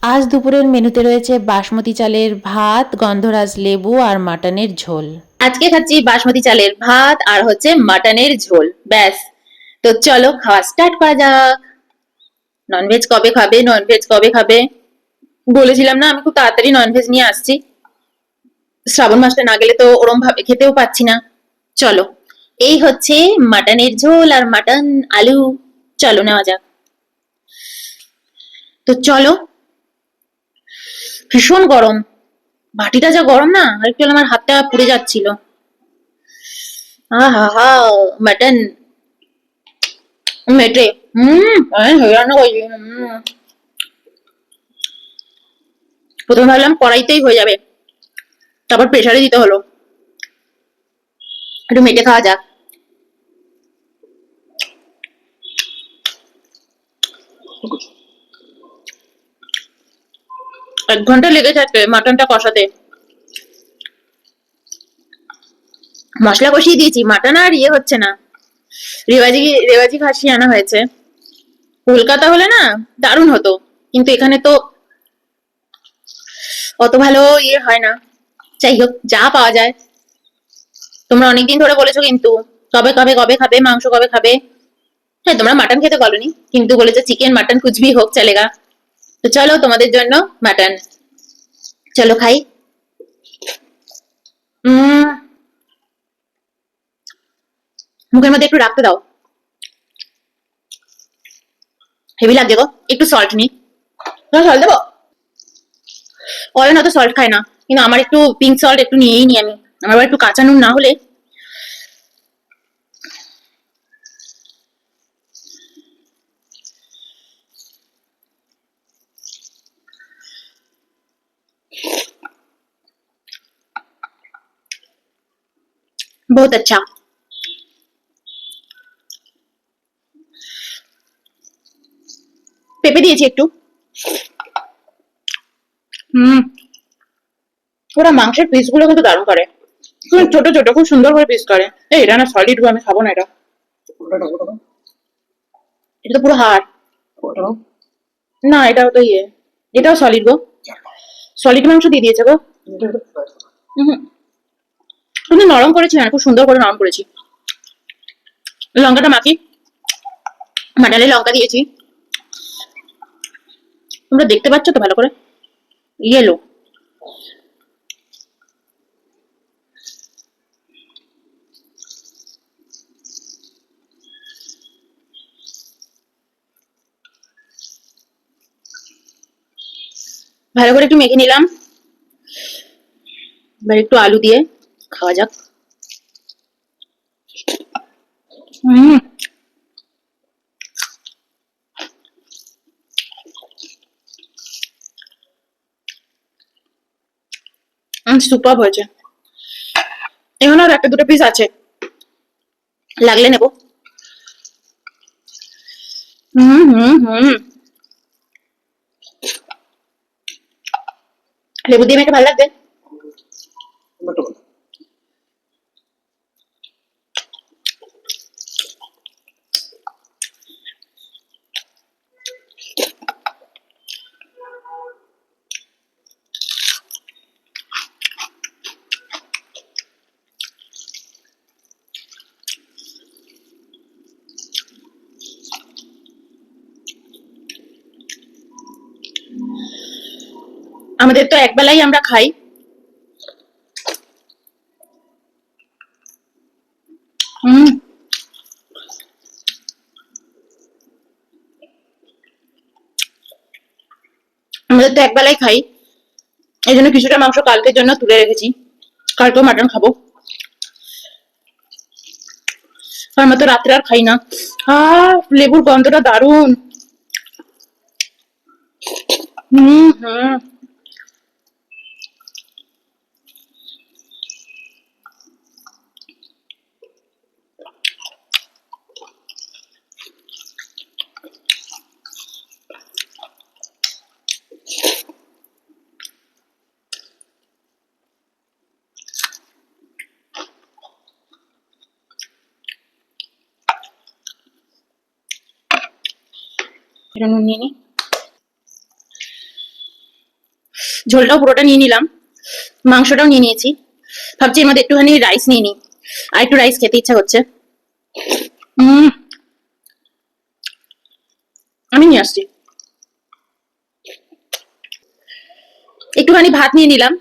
আজ দুপুরের মেনুতে রয়েছে বাসমতি চালের ভাত, গন্ধরাজ লেবু আর মাটনের ঝোল। আজকে খাচ্ছি বাসমতি চালের ভাত আর হচ্ছে মাটনের ঝোল, ব্যাস। তো চলো খাওয়া স্টার্ট করা যাক। ননভেজ কবে খাবে, ননভেজ কবে খাবে? বলেছিলাম না আমি খুব তাড়াতাড়ি ননভেজ নিয়ে আসছি। শ্রাবণ মাসটা না গেলে তো ওরম ভাবে খেতেও পাচ্ছি না। চলো, এই হচ্ছে মাটনের ঝোল আর মাটন আলু। চলো নেওয়া যাক। তো চলো। ভীষণ গরম, বাটিটা যা গরম না, আর একটু হলে আমার হাতটা পুড়ে যাচ্ছিল। আহা হা, মাটন মেটে। আমি হয়ে রান্না করেছি। প্রথমে ভাবলাম কড়াইতেই হয়ে যাবে, তারপর প্রেসারে দিতে হলো। একটু মেটে খাওয়া যাক। 1 ঘন্টা লেগেছে আজকে মাটনটা কষাতে। মশলা কষিয়ে দিয়েছি, মাটন আর ইয়ে হচ্ছে না। রেওয়াজি রেওয়াজি খাসি আনা হয়েছে। কলকাতা হলে না দারুণ হতো, কিন্তু এখানে তো অত ভালো ইয়ে হয় না। যাই হোক, যা পাওয়া যায়। তোমরা অনেকদিন ধরে বলেছো কিন্তু কবে কবে কবে খাবে, মাংস কবে খাবে। হ্যাঁ, তোমরা মাটন খেতে বলোনি, কিন্তু বলেছো চিকেন মাটন কুছ ভি হোক চলেগা। তো চলো তোমাদের জন্য মাটন। চলো খাই। উম মুখের মধ্যে একটু রাখতে দাও, হেভি লাগছে গো। একটু সল্ট নি, তোমার সল্ট দেবো? অয়ন অত সল্ট খায় না, কিন্তু আমার একটু পিঙ্ক সল্ট একটু নিয়েই নি আমি। আমার আবার একটু কাঁচা নুন না হলে। বহুত আচ্ছা। পেঁপে দিয়েছি একটু। হুম, ওরা মাংসের পিস গুলো কিন্তু দারুণ করে। খুব ছোট ছোট, খুব সুন্দর করে পিস করে। এই এটা না সলিড গো, আমি খাবো না এটা। এটা তো পুরো হাড়। না, এটাও তো ইয়ে, এটাও সলিড গো। সলিড মাংস দিয়ে দিয়েছে গো। হুম, তুমি নরম করেছি না, খুব সুন্দর করে নরম করেছি। লঙ্কাটা মাখি, মাটালে লঙ্কা দিয়েছি। তোমরা দেখতে পাচ্ছ তো ভালো করে? ইয়েলো। ভালো করে একটু মেখে নিলাম। এবার একটু আলু দিয়ে খাওয়া যাক। হুম, সুপার হয়েছে। এখন আর একটা দুটো পিস আছে, লাগলে নেবো। হুম হুম হুম, লেবু দিয়ে মেখে ভালো লাগবে। আমাদের তো একবেলাই আমরা খাই। হুম, আমাদের তো একবেলাই খাই। এই জন্য কিছুটা মাংস কালকের জন্য তুলে রেখেছি, কালকেও মাটন খাবো। আর আমরা তো রাত্রে আর খাই না। লেবুর গন্ধটা দারুণ। হুম হুম, এটা নুন নিয়ে নি। ঝোলটাও পুরোটা নিয়ে নিলাম, মাংসটাও নিয়ে নিয়েছি। ভাবছি এর মধ্যে একটুখানি রাইস নিয়ে নিই, আর একটু রাইস খেতে ইচ্ছা করছে। আমি নিয়ে আসছি। একটুখানি ভাত নিয়ে নিলাম।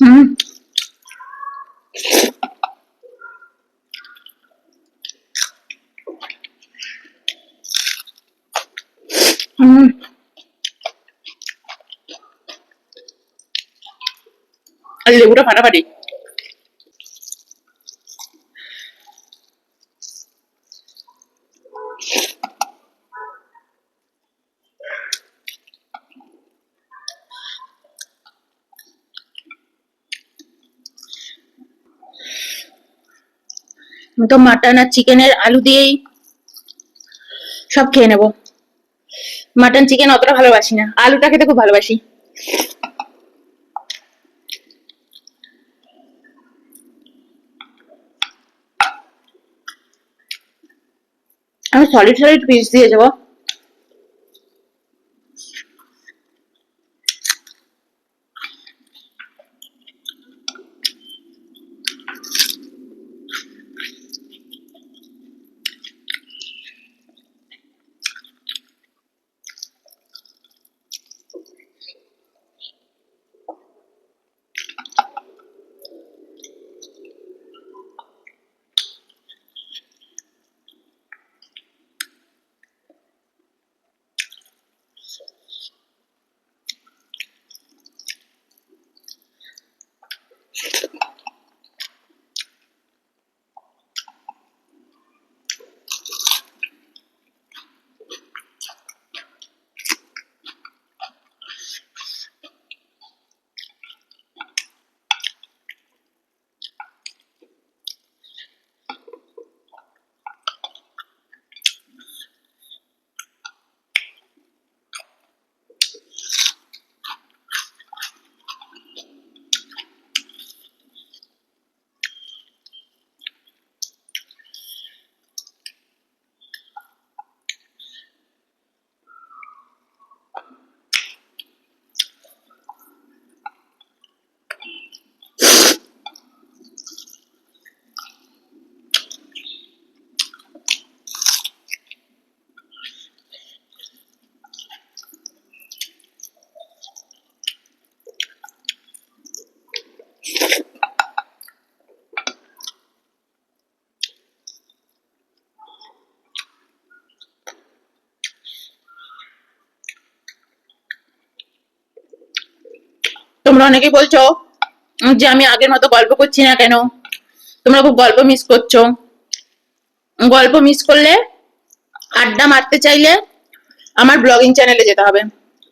হুম হুম আর লেবুটা ফাটাফাটি। আমি তো মাটন আর চিকেনের আলু দিয়েই সব খেয়ে নেবো। মাটন চিকেন অতটা ভালোবাসি না, আলুটা খেতে খুব ভালোবাসি। আমি সলিড সলিড পিস দিয়ে যাবো। তোমরা অনেকেই বলছো যে আমি আগের মতো গল্প করছি না কেন, তোমরা খুব গল্প মিস করছো। গল্প মিস করলে, আড্ডা মারতে চাইলে আমার ব্লগিং চ্যানেলে যেতে হবে,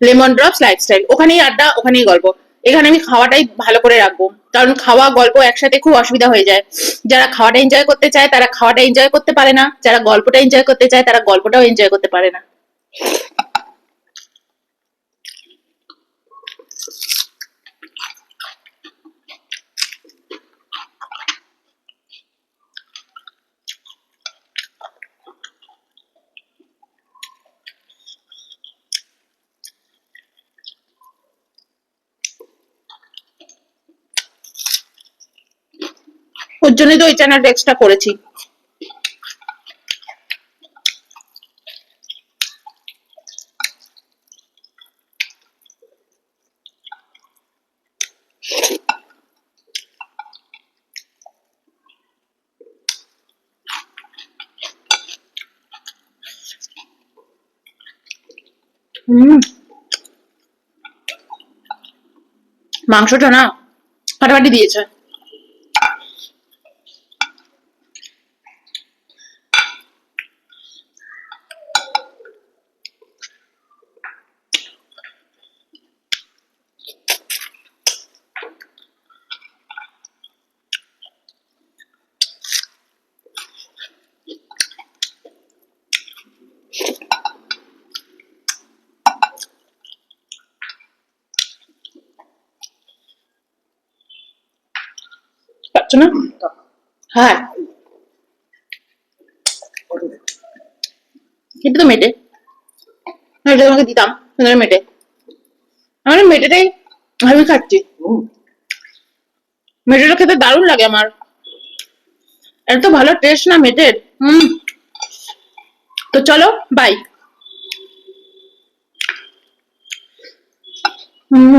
লেমন ড্রপস লাইফস্টাইল। ওখানেই আড্ডা, ওখানেই গল্প। এখানে আমি খাওয়াটাই ভালো করে রাখবো, কারণ খাওয়া গল্প একসাথে খুব অসুবিধা হয়ে যায়। যারা খাওয়াটা এনজয় করতে চায় তারা খাওয়াটা এনজয় করতে পারে না, যারা গল্পটা এনজয় করতে চায় তারা গল্পটাও এনজয় করতে পারে না। ওর জন্যই তো ওই চ্যানেলটা এক্সট্রা করেছি। হুম মাংসটা না ফাটাফাটি দিয়েছে। খাচ্ছ না? হ্যাঁ, কিন্তু তো মেটে। এটা তোমাকে দিতাম, সুন্দর মেটে। আমি মেটেটাই আমি খাচ্ছি। মেটেটা খেতে দারুণ লাগে আমার। এত ভালো টেস্ট না মেটের। তো চলো, বাই। হুম